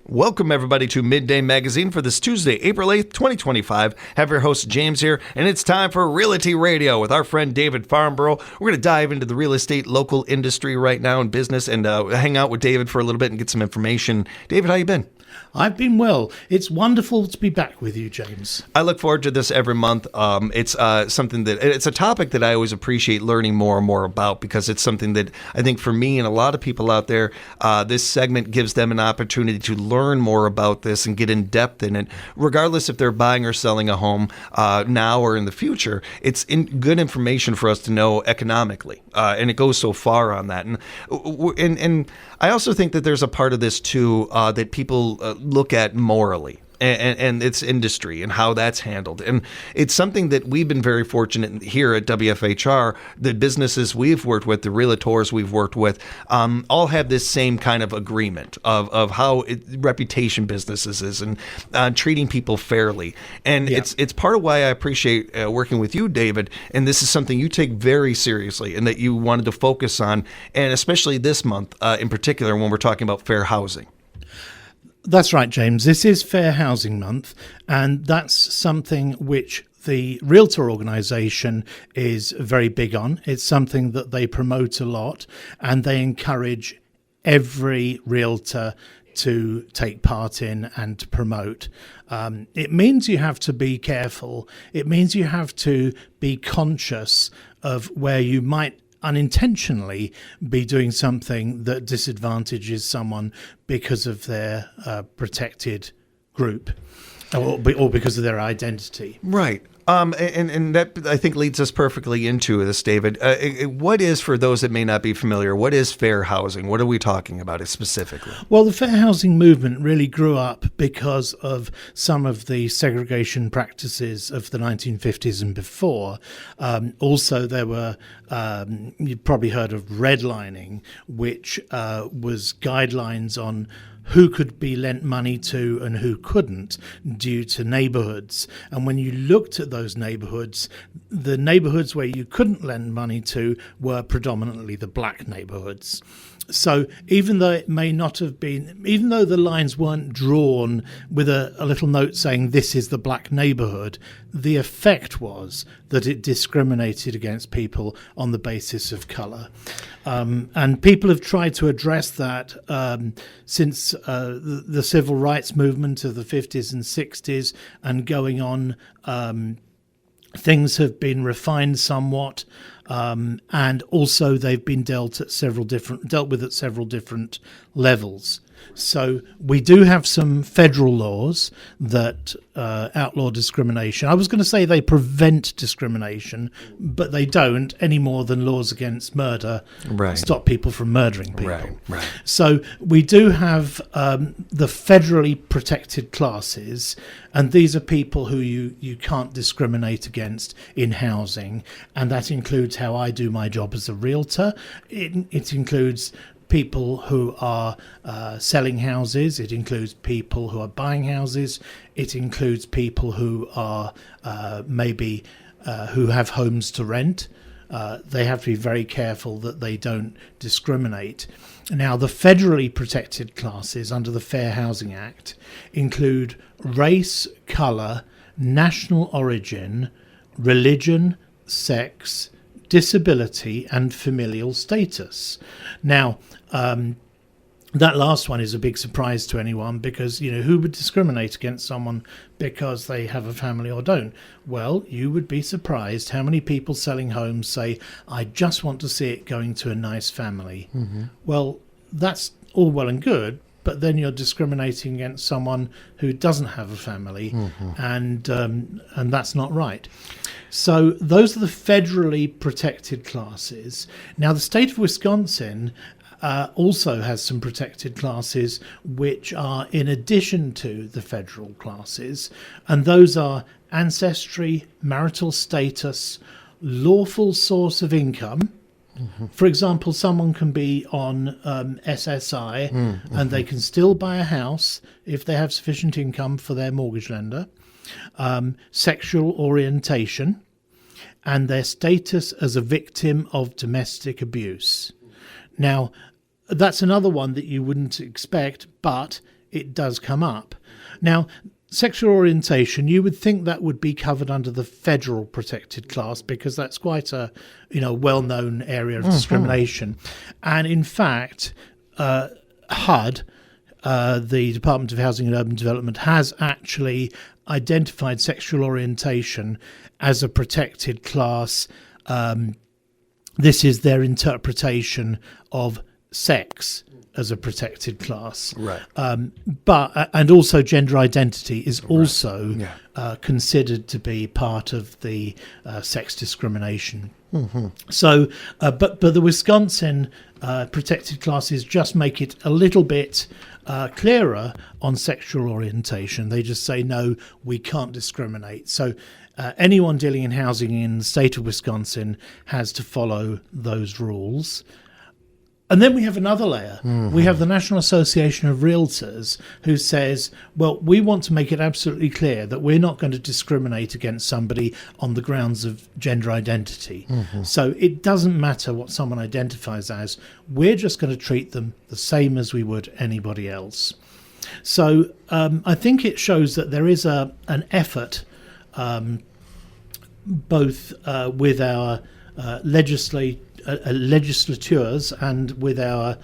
Welcome, everybody, to Midday Magazine for this Tuesday, April 8th, 2025. Have your host, James, here, and it's time for Realty Radio with our friend David Farmbrough. We're going to dive into the real estate local industry right now and business and hang out with David for a little bit and get some information. David, how you been? I've been well. It's wonderful to be back with you, James. I look forward to this every month. It's something that it's a topic that I always appreciate learning more and more about because it's something that I think for me and a lot of people out there, this segment gives them an opportunity to learn more about this and get in depth in it, regardless if they're buying or selling a home now or in the future. It's good information for us to know economically, and it goes so far on that. And I also think that there's a part of this too that people look at morally and its industry and how that's handled. And it's something that we've been very fortunate here at WFHR. The businesses we've worked with, the realtors we've worked with, all have this same kind of agreement of how reputation businesses is and treating people fairly. And it's part of why I appreciate working with you, David. And this is something you take very seriously and that you wanted to focus on, and especially this month in particular when we're talking about fair housing. That's right, James. This is Fair Housing Month, and that's something which the Realtor organisation is very big on. It's something that they promote a lot, and they encourage every realtor to take part in and to promote. It means you have to be careful. It means you have to be conscious of where you might unintentionally be doing something that disadvantages someone because of their protected group or because of their identity. Right. And that, I think, leads us perfectly into this, David. What is, for those that may not be familiar, what is fair housing? What are we talking about specifically? Well, the fair housing movement really grew up because of some of the segregation practices of the 1950s and before. Also, there were, you've probably heard of redlining, which was guidelines on who could be lent money to and who couldn't due to neighbourhoods. And when you looked at those neighbourhoods, the neighbourhoods where you couldn't lend money to were predominantly the black neighbourhoods. So even though it may not have been, even though the lines weren't drawn with a little note saying this is the black neighbourhood, the effect was that it discriminated against people on the basis of colour. And people have tried to address that since the civil rights movement of the 50s and 60s and going on. Things have been refined somewhat, and also they've been dealt with at several different levels. So we do have some federal laws that outlaw discrimination. I was going to say they prevent discrimination, but they don't any more than laws against murder stop people from murdering people. Right. So we do have the federally protected classes, and these are people who you can't discriminate against in housing, and that includes how I do my job as a realtor. It includes people who are selling houses. It includes people who are buying houses. It includes people who are who have homes to rent. They have to be very careful that they don't discriminate. Now, the federally protected classes under the Fair Housing Act include race, colour, national origin, religion, sex, disability, and familial status. Now, that last one is a big surprise to anyone because, who would discriminate against someone because they have a family or don't? Well, you would be surprised how many people selling homes say, I just want to see it going to a nice family. Mm-hmm. Well, that's all well and good, but then you're discriminating against someone who doesn't have a family, and that's not right. So those are the federally protected classes. Now, the state of Wisconsin also has some protected classes which are in addition to the federal classes, and those are ancestry, marital status, lawful source of income. Mm-hmm. For example, someone can be on SSI and they can still buy a house if they have sufficient income for their mortgage lender, sexual orientation, and their status as a victim of domestic abuse. Now, that's another one that you wouldn't expect, but it does come up. Now, sexual orientation, you would think that would be covered under the federal protected class because that's quite a well-known area of discrimination. And in fact, HUD, the Department of Housing and Urban Development, has actually identified sexual orientation as a protected class. This is their interpretation of sex as a protected class. Right. And also gender identity is also considered to be part of the sex discrimination. So, but the Wisconsin protected classes just make it a little bit clearer on sexual orientation. They just say, no, we can't discriminate. So anyone dealing in housing in the state of Wisconsin has to follow those rules. And then we have another layer. We have the National Association of Realtors, who says, well, we want to make it absolutely clear that we're not going to discriminate against somebody on the grounds of gender identity. So it doesn't matter what someone identifies as. We're just going to treat them the same as we would anybody else. So I think it shows that there is an effort, both with our legislatures and with our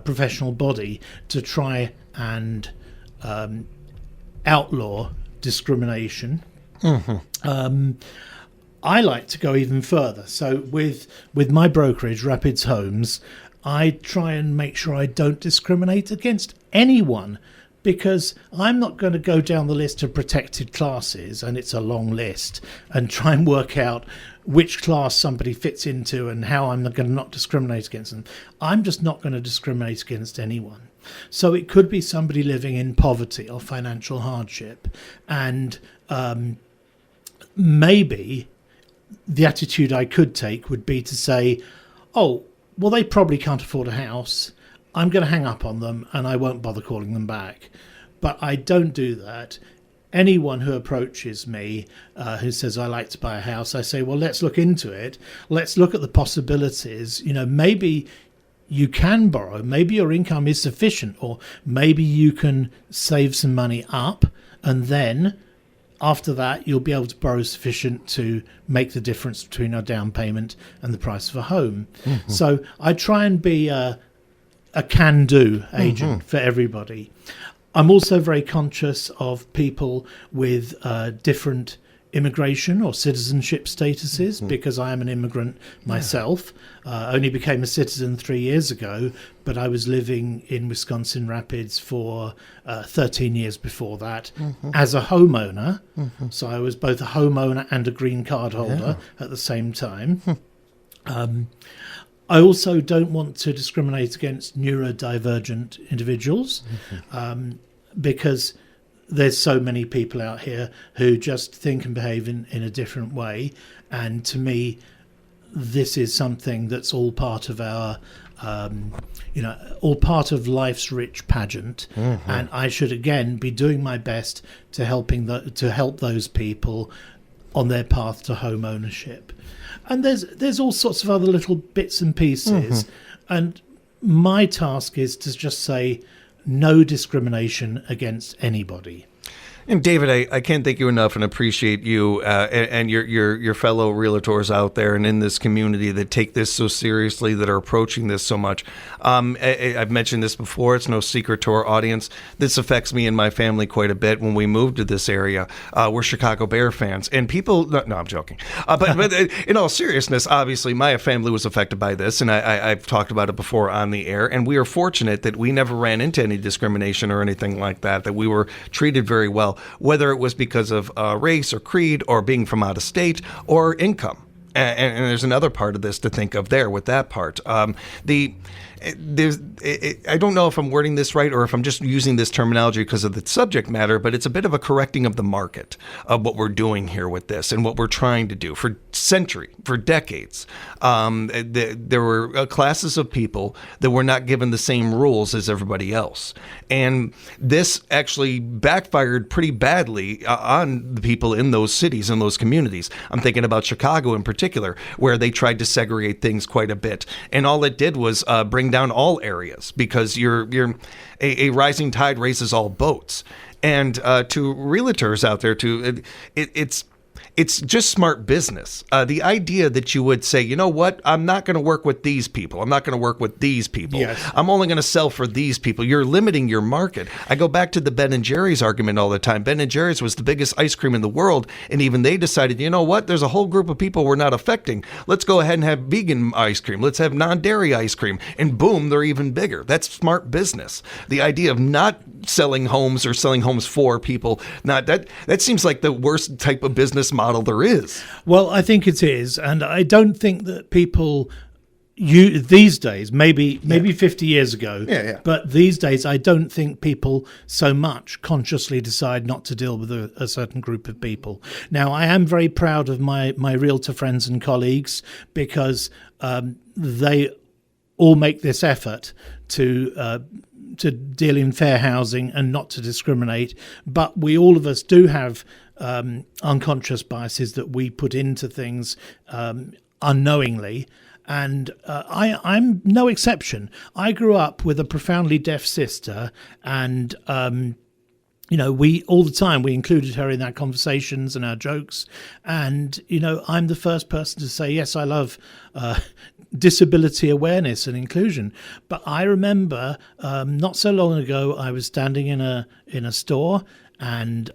professional body, to try and outlaw discrimination. I like to go even further. So with my brokerage, Rapids Homes, I try and make sure I don't discriminate against anyone, because I'm not going to go down the list of protected classes, and it's a long list, and try and work out which class somebody fits into and how I'm going to not discriminate against them. I'm just not going to discriminate against anyone. So it could be somebody living in poverty or financial hardship, and maybe the attitude I could take would be to say, oh, well, they probably can't afford a house. I'm going to hang up on them and I won't bother calling them back. But I don't do that. Anyone who approaches me who says, I like to buy a house, I say, well, let's look into it. Let's look at the possibilities. Maybe you can borrow. Maybe your income is sufficient, or maybe you can save some money up, and then after that, you'll be able to borrow sufficient to make the difference between our down payment and the price of a home. So I try and be a can-do agent for everybody. I'm also very conscious of people with different immigration or citizenship statuses, because I am an immigrant myself. Only became a citizen 3 years ago, but I was living in Wisconsin Rapids for 13 years before that as a homeowner. So I was both a homeowner and a green card holder at the same time. I also don't want to discriminate against neurodivergent individuals, because there's so many people out here who just think and behave in a different way. And to me, this is something that's all part of our, all part of life's rich pageant. And I should, again, be doing my best to help those people on their path to home ownership. And there's all sorts of other little bits and pieces. And my task is to just say no discrimination against anybody. And David, I can't thank you enough and appreciate you and your fellow realtors out there and in this community that take this so seriously, that are approaching this so much. I've mentioned this before. It's no secret to our audience. This affects me and my family quite a bit. When we moved to this area, we're Chicago Bear fans, and people. No, I'm joking. But in all seriousness, obviously, my family was affected by this, and I've talked about it before on the air. And we are fortunate that we never ran into any discrimination or anything like that. That we were treated very well, whether it was because of race or creed or being from out of state or income. And there's another part of this to think of there with that part. I don't know if I'm wording this right or if I'm just using this terminology because of the subject matter, but it's a bit of a correcting of the market of what we're doing here with this and what we're trying to do for decades. There were classes of people that were not given the same rules as everybody else. And this actually backfired pretty badly on the people in those cities and those communities. I'm thinking about Chicago in particular, where they tried to segregate things quite a bit. And all it did was bring bring down all areas because a rising tide raises all boats. And to realtors out there, it's just smart business. The idea that you would say, you know what, I'm not going to work with these people. I'm not going to work with these people. Yes. I'm only going to sell for these people. You're limiting your market. I go back to the Ben & Jerry's argument all the time. Ben & Jerry's was the biggest ice cream in the world, and even they decided, you know what, there's a whole group of people we're not affecting. Let's go ahead and have vegan ice cream. Let's have non-dairy ice cream. And boom, they're even bigger. That's smart business. The idea of not selling homes or selling homes for people, that seems like the worst type of business model there is. Well, I think it is, and I don't think that people these days, maybe 50 years ago, but these days I don't think people so much consciously decide not to deal with a certain group of people. Now, I am very proud of my realtor friends and colleagues because they all make this effort to deal in fair housing and not to discriminate, but all of us do have unconscious biases that we put into things unknowingly, and I'm no exception. I grew up with a profoundly deaf sister, and we all the time we included her in our conversations and our jokes, and I'm the first person to say yes, I love disability awareness and inclusion. But I remember not so long ago I was standing in a store, and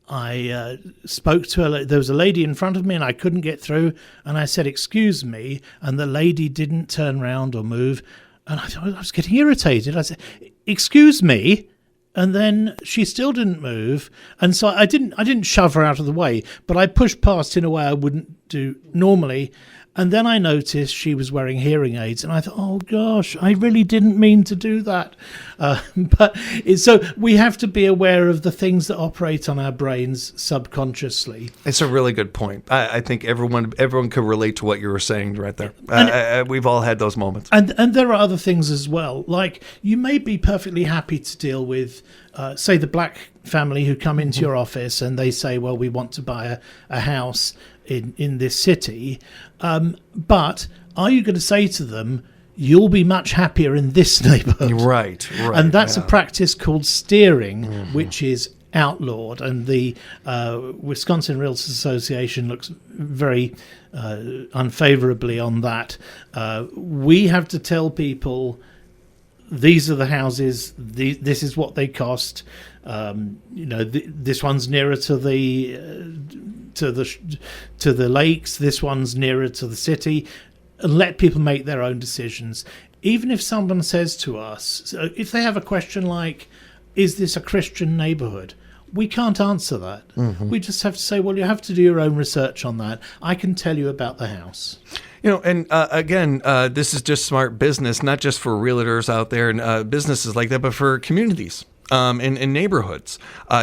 I spoke to her. There was a lady in front of me and I couldn't get through, and I said, "Excuse me," and the lady didn't turn around or move, and I was getting irritated. I said, "Excuse me," and then she still didn't move, and so I didn't shove her out of the way, but I pushed past in a way I wouldn't do normally. And then I noticed she was wearing hearing aids, and I thought, oh gosh, I really didn't mean to do that. So we have to be aware of the things that operate on our brains subconsciously. It's a really good point. I think everyone could relate to what you were saying right there. We've all had those moments. And there are other things as well. Like, you may be perfectly happy to deal with, say, the black family who come into your office and they say, well, we want to buy a house in this city, but are you going to say to them, you'll be much happier in this neighborhood? Right. And that's a practice called steering, which is outlawed, and the Wisconsin Realtors Association looks very unfavorably on that. We have to tell people, these are the houses, this is what they cost. This one's nearer to the lakes, this one's nearer to the city, and let people make their own decisions. Even if someone says to us, if they have a question like, is this a Christian neighborhood? We can't answer that. We just have to say, well, you have to do your own research on that. I can tell you about the house. And again, this is just smart business, not just for realtors out there and businesses like that, but for communities. In neighborhoods,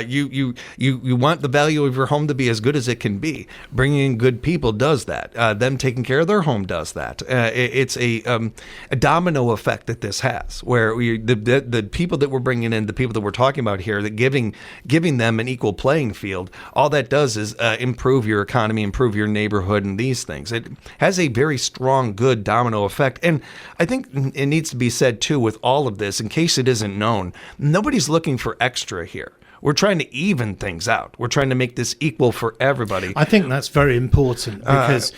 you want the value of your home to be as good as it can be. Bringing in good people does that. Them taking care of their home does that. It's a domino effect that this has, where the people that we're bringing in, the people that we're talking about here, that giving them an equal playing field, all that does is improve your economy, improve your neighborhood, and these things. It has a very strong, good domino effect. And I think it needs to be said too, with all of this, in case it isn't known, nobody's looking for extra here. We're trying to even things out. We're trying to make this equal for everybody. I think that's very important, because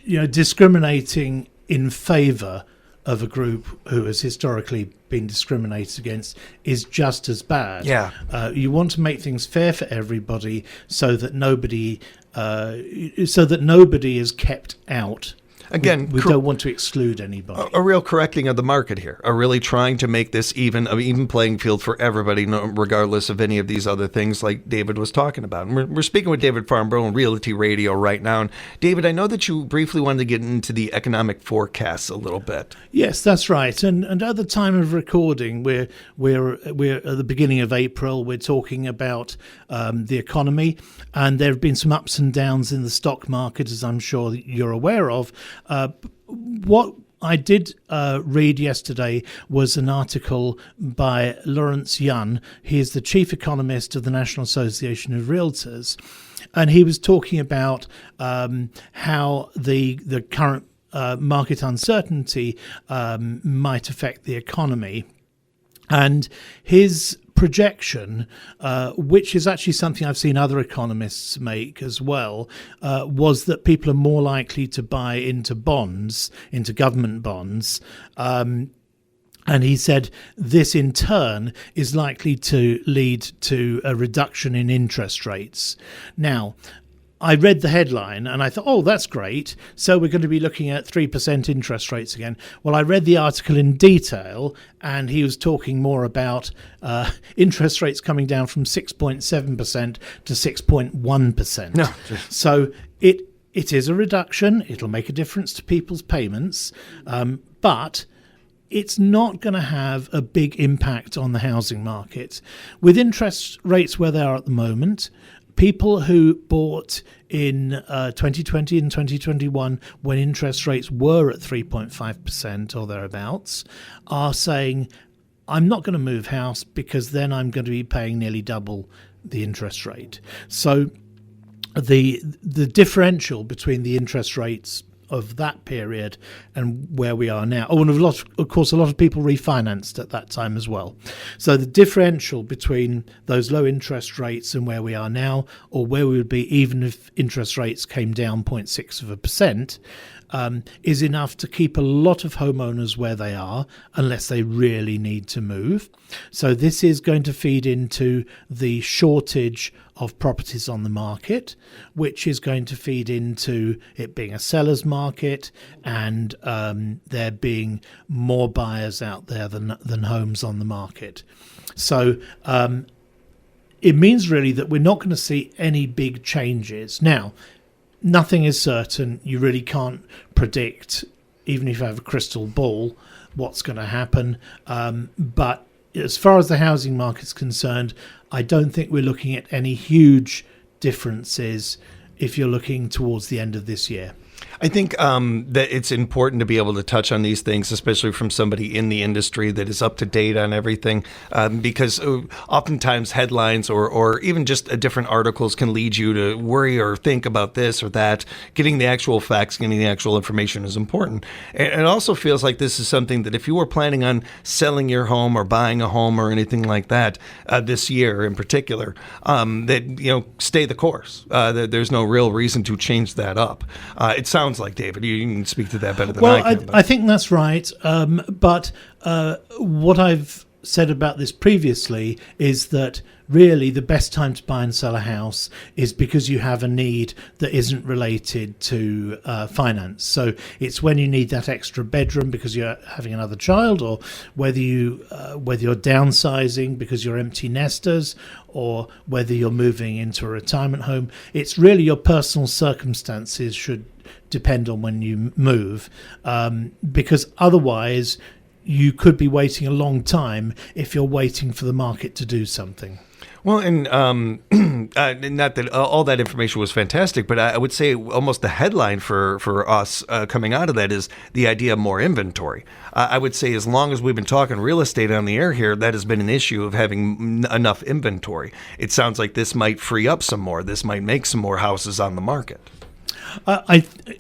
discriminating in favor of a group who has historically been discriminated against is just as bad. You want to make things fair for everybody, so that nobody is kept out. Again, we don't want to exclude anybody. A real correcting of the market here, a really trying to make this an even playing field for everybody, regardless of any of these other things like David was talking about. And we're speaking with David Farmbrough on Realty Radio right now. And David, I know that you briefly wanted to get into the economic forecasts a little bit. Yes, that's right. And at the time of recording, we're at the beginning of April. We're talking about the economy, and there have been some ups and downs in the stock market, as I'm sure you're aware of. What I did read yesterday was an article by Lawrence Yun. He is the chief economist of the National Association of Realtors, and he was talking about how the current market uncertainty might affect the economy. And his projection, which is actually something I've seen other economists make as well, was that people are more likely to buy into bonds, into government bonds. And he said this in turn is likely to lead to a reduction in interest rates. Now, I read the headline and I thought, oh, that's great. So we're going to be looking at 3% interest rates again. Well, I read the article in detail and he was talking more about interest rates coming down from 6.7% to 6.1%. No. So it is a reduction. It'll make a difference to people's payments. But it's not going to have a big impact on the housing market. With interest rates where they are at the moment, people who bought in 2020 and 2021 when interest rates were at 3.5% or thereabouts are saying, I'm not going to move house because then I'm going to be paying nearly double the interest rate. So the differential between the interest rates of that period and where we are now. Oh, and of course, a lot of people refinanced at that time as well. So the differential between those low interest rates and where we are now, or where we would be even if interest rates came down 0.6%, is enough to keep a lot of homeowners where they are unless they really need to move. So this is going to feed into the shortage of properties on the market, which is going to feed into it being a seller's market and there being more buyers out there than homes on the market. So it means really that we're not going to see any big changes. Now, nothing is certain. You really can't predict, even if you have a crystal ball, what's going to happen. But as far as the housing market's concerned, I don't think we're looking at any huge differences if you're looking towards the end of this year. I think that it's important to be able to touch on these things, especially from somebody in the industry that is up to date on everything, because oftentimes headlines or even just different articles can lead you to worry or think about this or that. Getting the actual facts, getting the actual information is important. And it also feels like this is something that if you were planning on selling your home or buying a home or anything like that this year in particular, that, stay the course. There's no real reason to change that up. It sounds like, David, you can speak to that better than I can. Well, I think that's right. But what I've said about this previously is that really the best time to buy and sell a house is because you have a need that isn't related to finance. So it's when you need that extra bedroom because you're having another child, or whether you're downsizing because you're empty nesters, or whether you're moving into a retirement home. It's really your personal circumstances should depend on when you move, because otherwise you could be waiting a long time if you're waiting for the market to do something. Well, and not that all that information was fantastic, but I would say almost the headline for us coming out of that is the idea of more inventory. I would say as long as we've been talking real estate on the air here, that has been an issue of having enough inventory. It sounds like this might free up some more. This might make some more houses on the market.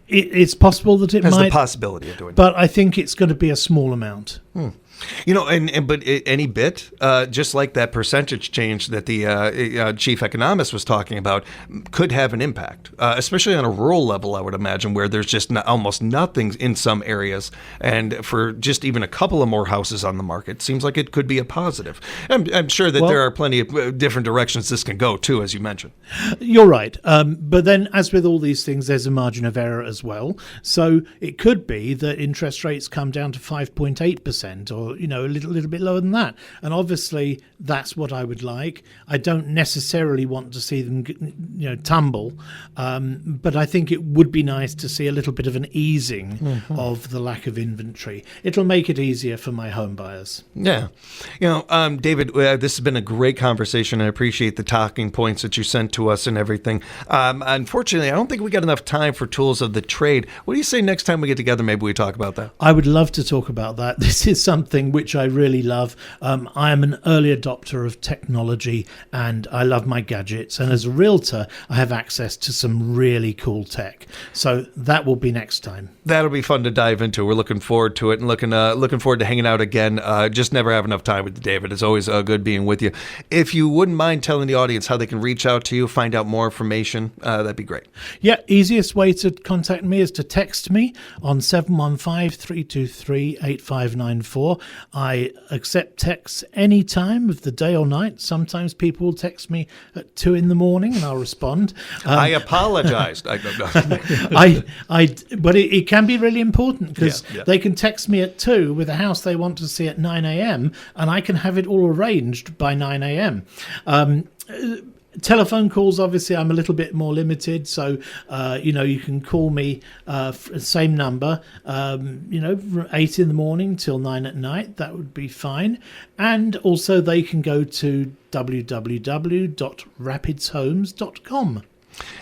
It's possible that it has might. The possibility of doing but that. I think it's going to be a small amount. But any bit, just like that percentage change that the chief economist was talking about, could have an impact, especially on a rural level, I would imagine, where there's just almost nothing in some areas. And for just even a couple of more houses on the market, seems like it could be a positive. I'm sure that there are plenty of different directions this can go, too, as you mentioned. You're right. But then, as with all these things, there's a margin of error as well. So it could be that interest rates come down to 5.8% or a little bit lower than that. And obviously, that's what I would like. I don't necessarily want to see them, tumble. But I think it would be nice to see a little bit of an easing of the lack of inventory. It'll make it easier for my home buyers. Yeah. David, this has been a great conversation. I appreciate the talking points that you sent to us and everything. Unfortunately, I don't think we got enough time for tools of the trade. What do you say next time we get together? Maybe we talk about that. I would love to talk about that. This is something thing which I really love. I am an early adopter of technology, and I love my gadgets. And as a realtor, I have access to some really cool tech. So that will be next time. That'll be fun to dive into. We're looking forward to it, and looking forward to hanging out again. Just never have enough time with you, David. It's always good being with you. If you wouldn't mind telling the audience how they can reach out to you, find out more information, that'd be great. Yeah, easiest way to contact me is to text me on 715-323-8594. I accept texts any time of the day or night. Sometimes people will text me at 2 in the morning and I'll respond. I apologized. I don't know. But it can be really important because Yeah. they can text me at 2 with a house they want to see at 9 a.m. and I can have it all arranged by 9 a.m. Telephone calls, obviously, I'm a little bit more limited. So, you can call me, same number, from 8 in the morning till 9 at night. That would be fine. And also they can go to www.rapidshomes.com.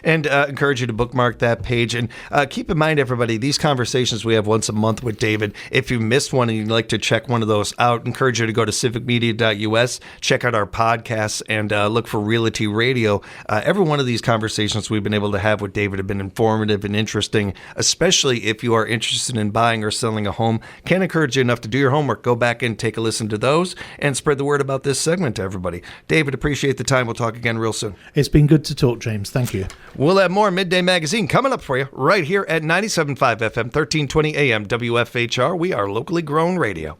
And encourage you to bookmark that page. And keep in mind, everybody, these conversations we have once a month with David. If you missed one and you'd like to check one of those out, encourage you to go to civicmedia.us, check out our podcasts, and look for Realty Radio. Every one of these conversations we've been able to have with David have been informative and interesting, especially if you are interested in buying or selling a home. Can't encourage you enough to do your homework. Go back and take a listen to those and spread the word about this segment to everybody. David, appreciate the time. We'll talk again real soon. It's been good to talk, James. Thank you. We'll have more Midday Magazine coming up for you right here at 97.5 FM, 1320 AM, WFHR. We are locally grown radio.